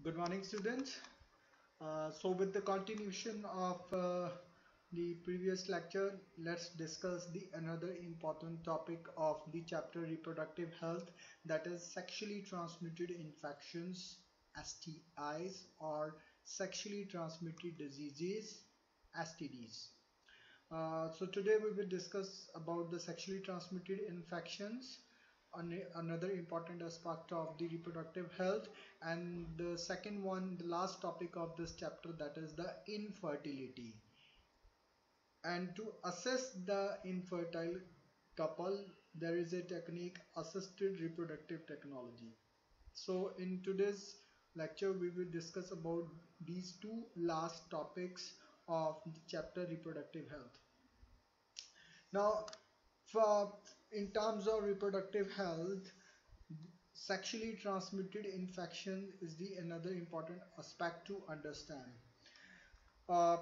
Good morning, students. So, with the continuation of the previous lecture, let's discuss the another important topic of the chapter reproductive health, that is sexually transmitted infections, STIs, or sexually transmitted diseases, STDs. So today we will discuss about the sexually transmitted infections, another important aspect of the reproductive health, and the second one, the last topic of this chapter, that is the infertility. And to assess the infertile couple, there is a technique, assisted reproductive technology. So in today's lecture, we will discuss about these two last topics of the chapter reproductive health. Now, for in terms of reproductive health, sexually transmitted infection is the another important aspect to understand.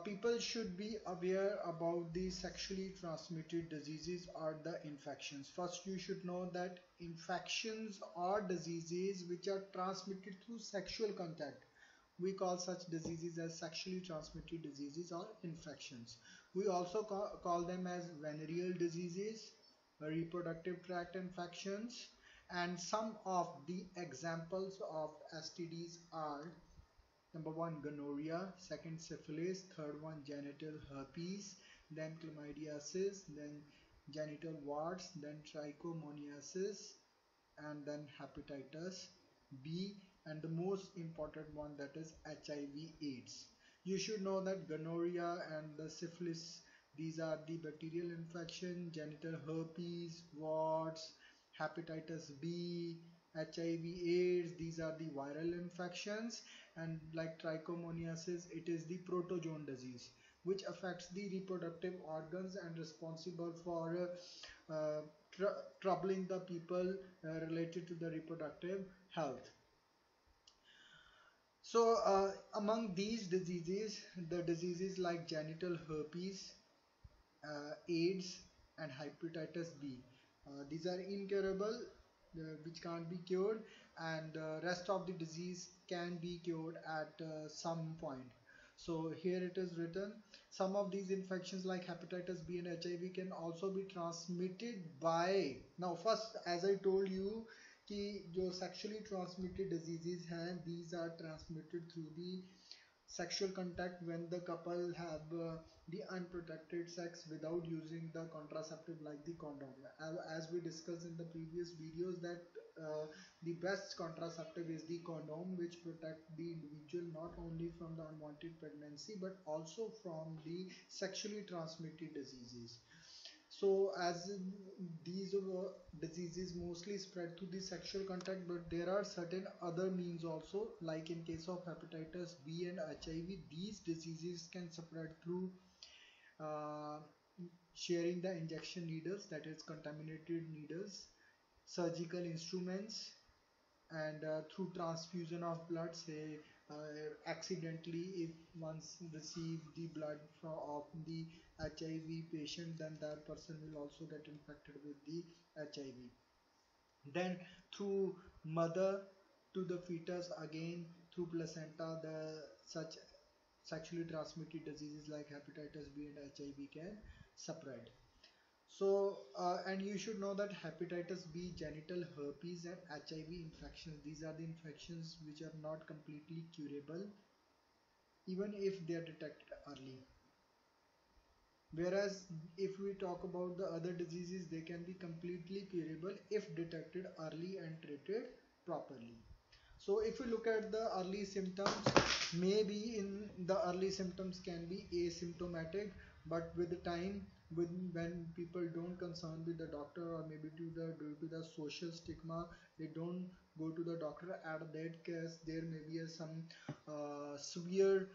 People should be aware about the sexually transmitted diseases or the infections. First, you should know that infections are diseases which are transmitted through sexual contact. We call such diseases as sexually transmitted diseases or infections. We also call them as venereal diseases, reproductive tract infections, and some of the examples of STDs are: number one, gonorrhea; second, syphilis; third one, genital herpes; then chlamydiasis; then genital warts; then trichomoniasis; and then hepatitis B, and the most important one, that is HIV AIDS. You should know that gonorrhea and the syphilis, these are the bacterial infection; genital herpes, warts, hepatitis B, HIV AIDS, these are the viral infections, and like trichomoniasis, it is the protozoan disease which affects the reproductive organs and responsible for troubling the people related to the reproductive health. So among these diseases, the diseases like genital herpes, AIDS, and hepatitis B, these are incurable, which can't be cured, and rest of the disease can be cured at some point. So here it is written, some of these infections like hepatitis B and HIV can also be transmitted by, now first as I told you कि जो sexually transmitted diseases हैं, these are transmitted through the sexual contact when the couple have the unprotected sex without using the contraceptive like the condom. As we discussed in the previous videos, that the best contraceptive is the condom, which protect the individual not only from the unwanted pregnancy but also from the sexually transmitted diseases. So as these diseases mostly spread through the sexual contact, but there are certain other means also, like in case of hepatitis B and HIV, these diseases can spread through uh, sharing the injection needles, that is contaminated needles, surgical instruments, and through transfusion of blood, say accidentally if once receive the blood from of the HIV patient, then that person will also get infected with the HIV. Then through mother to the fetus, again through placenta, the such sexually transmitted diseases like hepatitis B and HIV can spread. So, and you should know that hepatitis B, genital herpes, and HIV infections, these are the infections which are not completely curable even if they are detected early. Whereas if we talk about the other diseases, they can be completely curable if detected early and treated properly. So if you look at the early symptoms, maybe in the early symptoms can be asymptomatic, but with the time, when people don't concern with the doctor, or maybe due to the social stigma, they don't go to the doctor. At that case, there may be some severe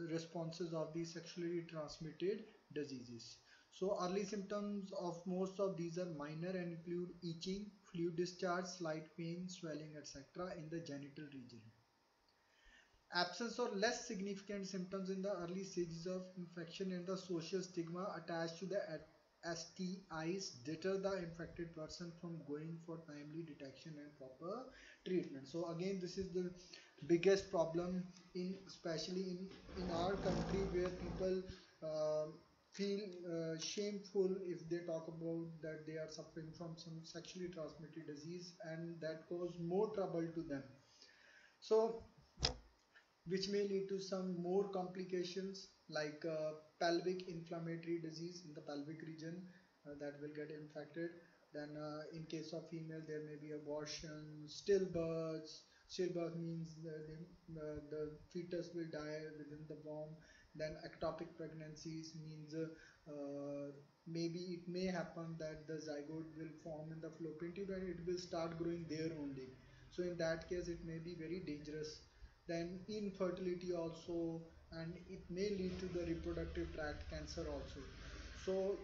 responses of the sexually transmitted diseases. So early symptoms of most of these are minor and include itching, fluid discharge, slight pain, swelling, etc. in the genital region. Absence or less significant symptoms in the early stages of infection and the social stigma attached to the STIs deter the infected person from going for timely detection and proper treatment. So again, this is the biggest problem in, especially in our country, where people uh, feel shameful if they talk about that they are suffering from some sexually transmitted disease, and that cause more trouble to them. So which may lead to some more complications like pelvic inflammatory disease in the pelvic region that will get infected. Then in case of female, there may be abortion, stillbirths. Stillbirth means the fetus will die within the womb. Then ectopic pregnancies means maybe it may happen that the zygote will form in the fallopian tube and it will start growing there only. So in that case, it may be very dangerous. Then infertility also, and it may lead to the reproductive tract cancer also. So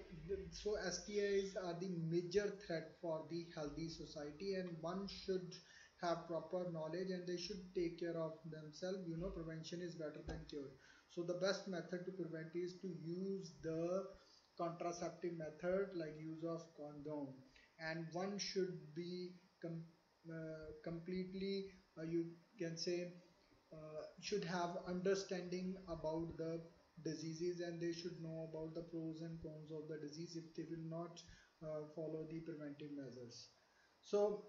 so STIs are the major threat for the healthy society, and one should have proper knowledge and they should take care of themselves. You know, prevention is better than cure. So the best method to prevent is to use the contraceptive method, like use of condom, and one should be completely you can say should have understanding about the diseases, and they should know about the pros and cons of the disease if they will not follow the preventive measures. So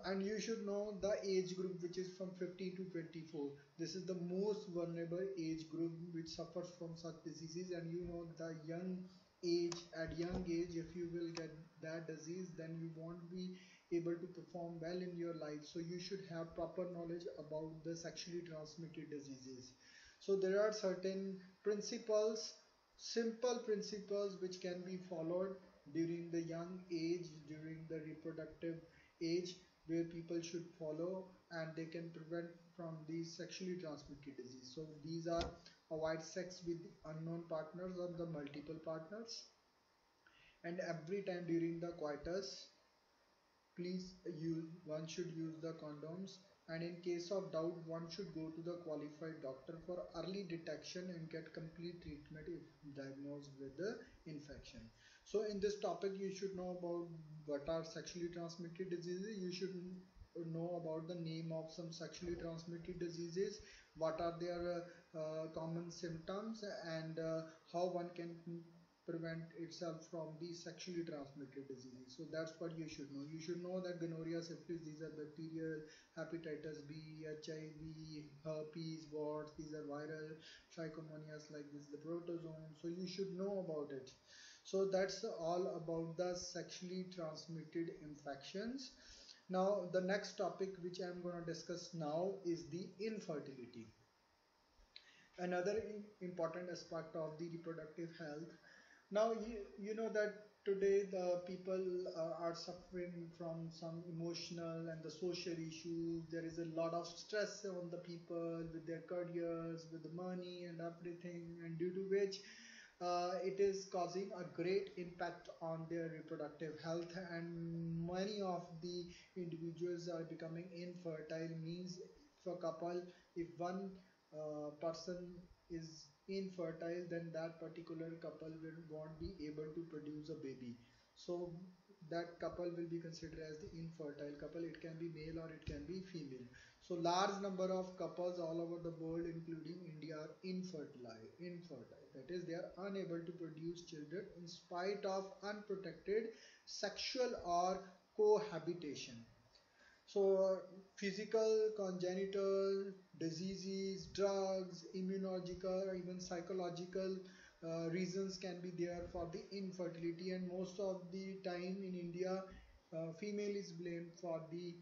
and you should know the age group, which is from 15 to 24. This is the most vulnerable age group which suffers from such diseases. And you know, the young age, at young age, if you will get that disease, then you won't be able to perform well in your life. So you should have proper knowledge about the sexually transmitted diseases. So there are certain principles, simple principles, which can be followed during the young age, during the reproductive age, where people should follow, and they can prevent from these sexually transmitted disease. So these are: avoid sex with unknown partners or the multiple partners, and every time during the coitus, please use, one should use the condoms, and in case of doubt, one should go to the qualified doctor for early detection and get complete treatment if diagnosed with the infection. So in this topic, you should know about what are sexually transmitted diseases. You should know about the name of some sexually transmitted diseases, what are their common symptoms, and how one can prevent itself from these sexually transmitted diseases. So that's what you should know. You should know that gonorrhea, syphilis, these are bacterial; hepatitis B, HIV, herpes, warts, these are viral; trichomonias, like this, the protozoan. So you should know about it. So that's all about the sexually transmitted infections. Now the next topic which I'm going to discuss now is the infertility, another important aspect of the reproductive health. Now you know that today the people are suffering from some emotional and the social issues. There is a lot of stress on the people with their careers, with the money and everything, and due to which it is causing a great impact on their reproductive health, and many of the individuals are becoming infertile. Means if a couple, if one person is infertile, then that particular couple will won't be able to produce a baby. So that couple will be considered as the infertile couple. It can be male or it can be female. So large number of couples all over the world, including India, are infertile. That is, they are unable to produce children in spite of unprotected sexual or cohabitation. So physical, congenital diseases, drugs, immunological, even psychological reasons can be there for the infertility, and most of the time in India, female is blamed for the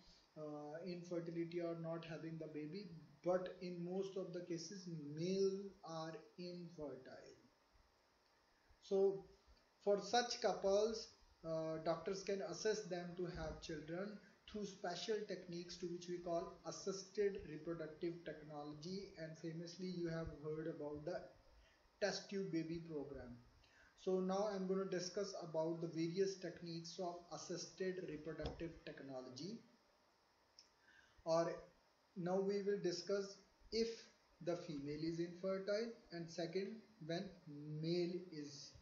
infertility or not having the baby, but in most of the cases, male are infertile. So for such couples, doctors can assess them to have children through special techniques to which we call assisted reproductive technology, and famously you have heard about the test tube baby program. So now I'm going to discuss about the various techniques of assisted reproductive technology, or now we will discuss if the female is infertile, and second, when male is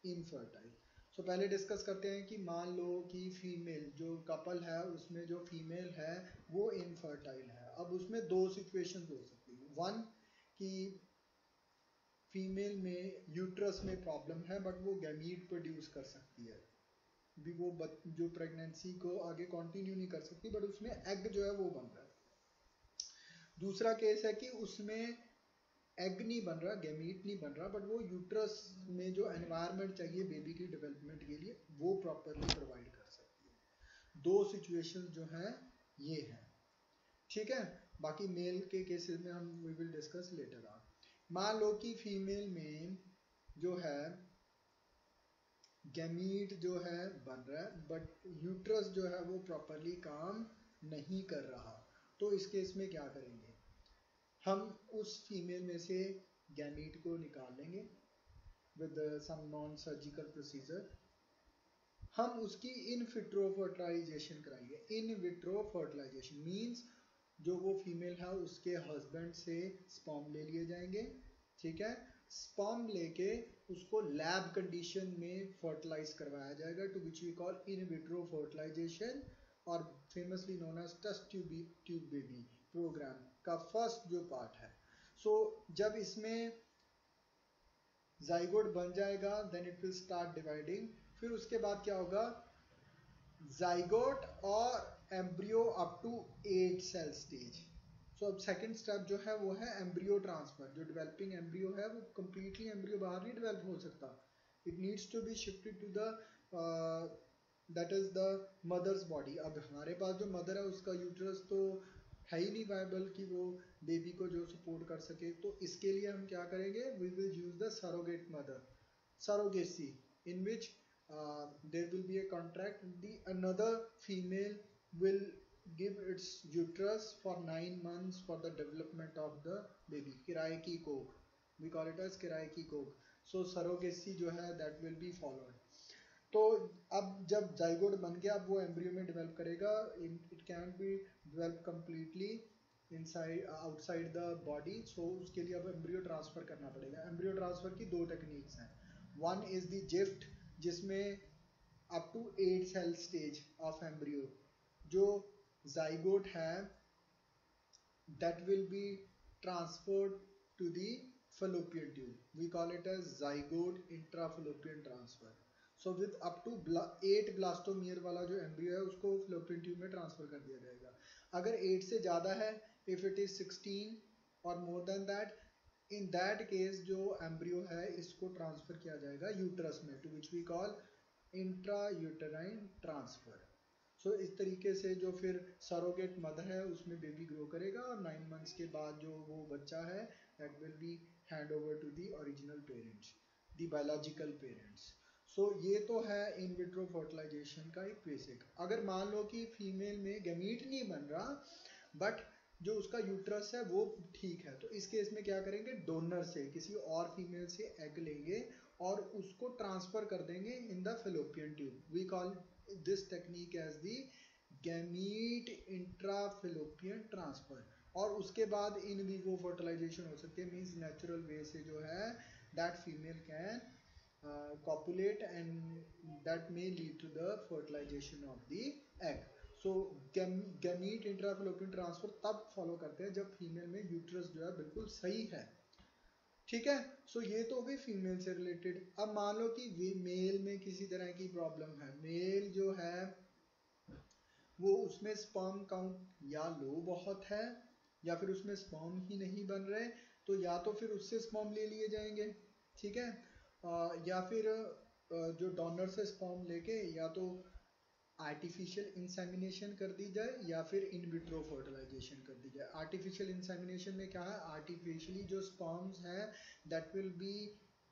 infertile. So पहले discuss करते हैं कि मान लो कि female जो couple है उसमें जो फीमेल है वो इनफर्टाइल है. अब उसमें दो सिचुएशंस हो सकती है, वन कि फीमेल में यूट्रस में प्रॉब्लम है बट वो गैमीट प्रोड्यूस कर सकती है, भी वो जो प्रेगनेंसी को आगे कंटिन्यू नहीं कर सकती बट उसमें एग जो है वो बन रहा है। दूसरा केस है कि उसमें एग नहीं बन रहा, गैमीट नहीं बन रहा, बट वो यूट्रस में जो एनवायरनमेंट चाहिए बेबी की डेवलपमेंट के लिए वो प्रॉपरली प्रोवाइड कर सकती है। दो सिचुएशन जो हैं ये हैं, ठीक है। बाकी मेल के केसेस में हम we will discuss later on. मान लो कि फीमेल में जो है गैमीट जो है बन रहा है बट यूट्रस जो है वो प्रॉपरली काम नहीं कर रहा, तो इस केस में क्या करेंगे, हम उस फीमेल में से गैमीट को निकाल लेंगे with some non surgical procedure. हम उसकी इन विट्रो फर्टिलाइजेशन कराएंगे। इन विट्रो फर्टिलाइजेशन मींस जो वो फीमेल है उसके हस्बैंड से स्पर्म ले लिए जाएंगे, ठीक है। स्पर्म लेके उसको लैब कंडीशन में फर्टिलाइज करवाया जाएगा, to which we call in vitro fertilization, और famously known as test tube baby program का फर्स्ट जो पार्ट है। सो जब इसमें जाइगोट बन जाएगा then it will start dividing. फिर उसके बाद क्या होगा, जाइगोट और embryo up to 8 cell stage. So अब सेकंड स्टेप जो है वो है एम्ब्रियो ट्रांसफर। जो डेवलपिंग एम्ब्रियो है वो कंप्लीटली एम्ब्रियो बाहर नहीं डेवलप हो सकता, it needs to be shifted to the that is the mother's body. अब हमारे पास जो मदर है उसका यूट्रस तो है ही नहीं वायबल कि वो बेबी को जो सपोर्ट कर सके, तो इसके लिए हम क्या करेंगे, we will use the surrogate mother, surrogacy, in which there will be a contract, the another female will give its uterus for 9 months for the development of the baby, किराए की कोख, we call it as किराए की कोख। so surrogacy जो है that will be followed। तो अब जब जाइगोट बन गया अब वो एम्ब्रियो में डेवलप करेगा, it can be develop completely inside outside the body. So उसके लिए अब एम्ब्रियो ट्रांसफर करना पड़ेगा। एम्ब्रियो ट्रांसफर की दो टेक्निक्स हैं, वन इज द जिफ्ट जिसमें up to 8 cell stage of embryo जो जाइगोट है that will be transferred to the fallopian tube, we call it as zygote intrafallopian transfer। so with up to 8 blastomere वाला जो embryo है उसको fallopian tube में transfer कर दिया जाएगा। अगर 8 से ज़्यादा है, if it is 16 और more than that, in that case जो एम्ब्रियो है इसको ट्रांसफर किया जाएगा यूट्रस में, to which we call intrauterine transfer। सो इस तरीके से जो फिर सरोगेट मदर है उसमें बेबी ग्रो करेगा और 9 मंथ्स के बाद जो वो बच्चा है that will be hand over to the original parents, the biological parents. So ये तो है इन विट्रो फर्टिलाइजेशन का एक बेसिक। अगर मान लो कि फीमेल में गैमीट नहीं बन रहा बट जो उसका यूट्रस है वो ठीक है, तो इस केस में क्या करेंगे, डोनर से किसी और फीमेल से एग लेंगे और उसको ट्रांसफर कर देंगे in the fallopian tube. We call this technique as the gamete intrafallopian transfer. और उसके बाद इन विवो फर्टिलाइजेशन हो सकती है, मीन्स नेचुरल वे से जो है that female can copulate and that may lead to the fertilization of the egg। So gamete intrafallopian transfer तब फॉलो करते हैं जब फीमेल में यूट्रस जो है बिल्कुल सही है, ठीक है। सो ये तो हो गई फीमेल से रिलेटेड। अब मान लो कि मेल में किसी तरह की प्रॉब्लम है, मेल जो है वो उसमें स्पर्म काउंट या लो बहुत है या फिर उसमें स्पर्म ही नहीं बन रहे, तो या तो फिर उससे स्पर्म ले लिए जाएंगे, ठीक है। या फिर जो डोनर से स्पर्म लेके या तो आर्टिफिशियल इंसेमिनेशन कर दी जाए या फिर इन विट्रो फर्टिलाइजेशन कर दी जाए। आर्टिफिशियल इंसेमिनेशन में क्या है, आर्टिफिशियली जो स्पर्म्स है that will be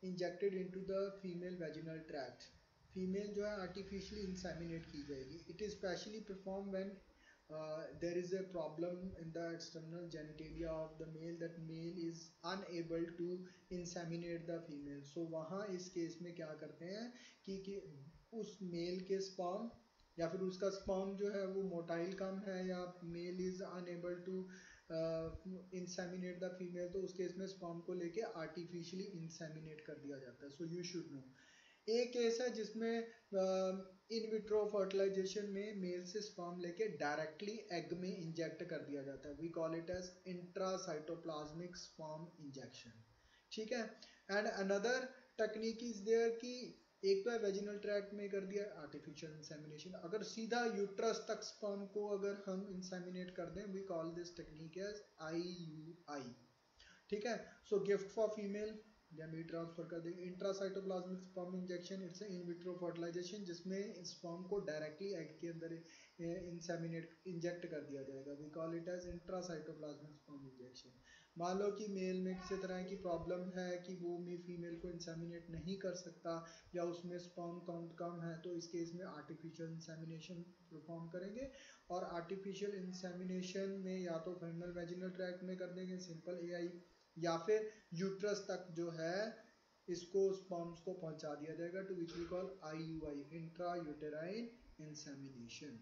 injected into the female vaginal tract. Female जो है आर्टिफिशियली इंसेमिनेट की जाएगी। It is specially perform when there is a problem in the external genitalia of the male, that male is unable to inseminate the female। so वहाँ इस case में क्या करते हैं कि उस मेल के स्पर्म या फिर उसका स्पर्म जो है वो मोटाइल कम है या male is unable to inseminate the female, तो उस केस में स्पर्म को लेके आर्टिफिशियली इंसेमिनेट कर दिया जाता है। सो यू शुड नो एक केस है जिसमें इन विट्रो फर्टिलाइजेशन में मेल से स्पर्म लेके डायरेक्टली एग में इंजेक्ट कर दिया जाता है, we call it as intracytoplasmic sperm injection, ठीक है। And another technique is there कि एक तो है वेजिनल ट्रैक्ट में कर दिया आर्टिफिशियल इंसेमिनेशन, अगर सीधा यूट्रस तक स्पर्म को अगर हम इंसेमिनेट कर दें, we call this technique as IUI, ठीक है। So GIFT for female gamete transfer कर देंगे, intracytoplasmic sperm injection, it's in vitro fertilization जिसमें स्पर्म को डायरेक्टली एग के अंदर इंसेमिनेट इंजेक्ट कर दिया जाएगा, we call it as intracytoplasmic sperm injection. मान लो कि मेल में किसी तरह की प्रॉब्लम है कि वो फीमेल को इंसेमिनेट नहीं कर सकता या उसमें स्पर्म काउंट कम है, तो इस केस में आर्टिफिशियल इंसेमिनेशन परफॉर्म करेंगे। और आर्टिफिशियल इंसेमिनेशन में या तो फीमेल वेजिनल ट्रैक्ट में कर देंगे सिंपल AI, या फिर यूट्रस तक जो है इसको स्पर्म्स को पहुंचा दिया जाएगा, to which we call IUI, intra uterine insemination.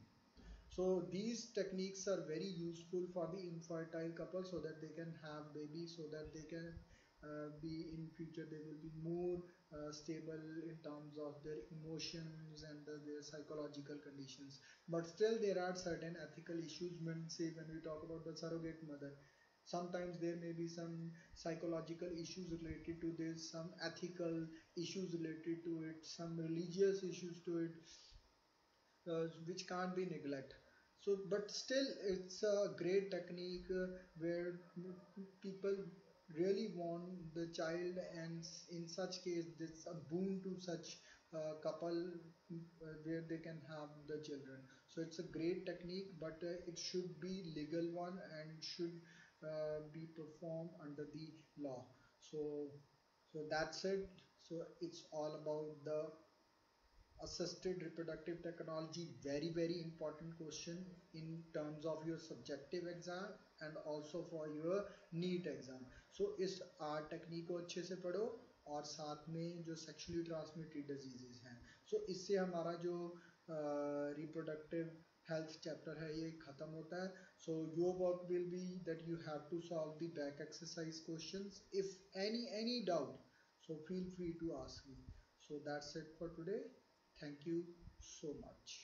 So these techniques are very useful for the infertile couple so that they can have babies, so that they can be in future, they will be more stable in terms of their emotions and their psychological conditions. But still there are certain ethical issues when say when we talk about the surrogate mother. Sometimes there may be some psychological issues related to this, some ethical issues related to it, some religious issues to it, which can't be neglected. So but still it's a great technique where people really want the child, and in such case it's a boon to such couple where they can have the children. So it's a great technique, but it should be legal one and should be performed under the law. So that's it. So it's all about the assisted reproductive technology, very important question in terms of your subjective exam and also for your NEET exam. So इस technique को अच्छे से पढ़ो और साथ में जो sexually transmitted diseases हैं, सो इससे हमारा जो रिप्रोडक्टिव हेल्थ चैप्टर है ये खत्म होता है. So your work will be that you have to solve the back exercise questions. If any doubt, so feel free to ask me. So that's it for today. Thank you so much.